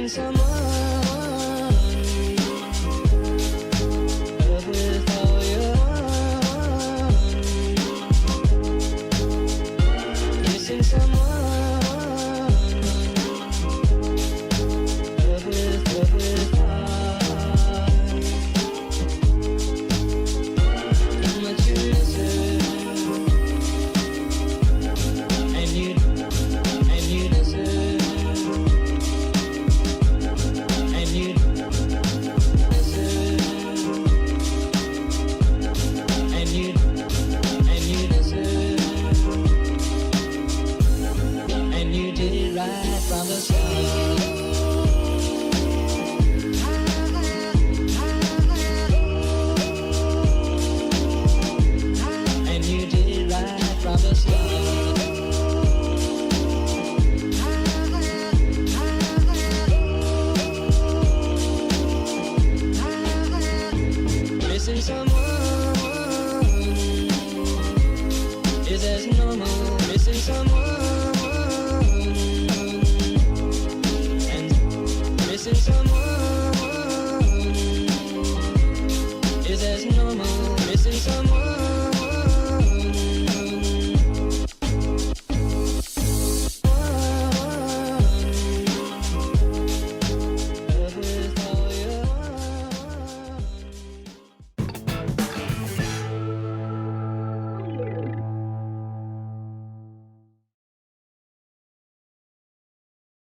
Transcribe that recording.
missing someone. Love with all your heart. Missing someone. Love with heart. How much you miss it. And you miss it. And you miss it. And you miss it. And you did it right from the start.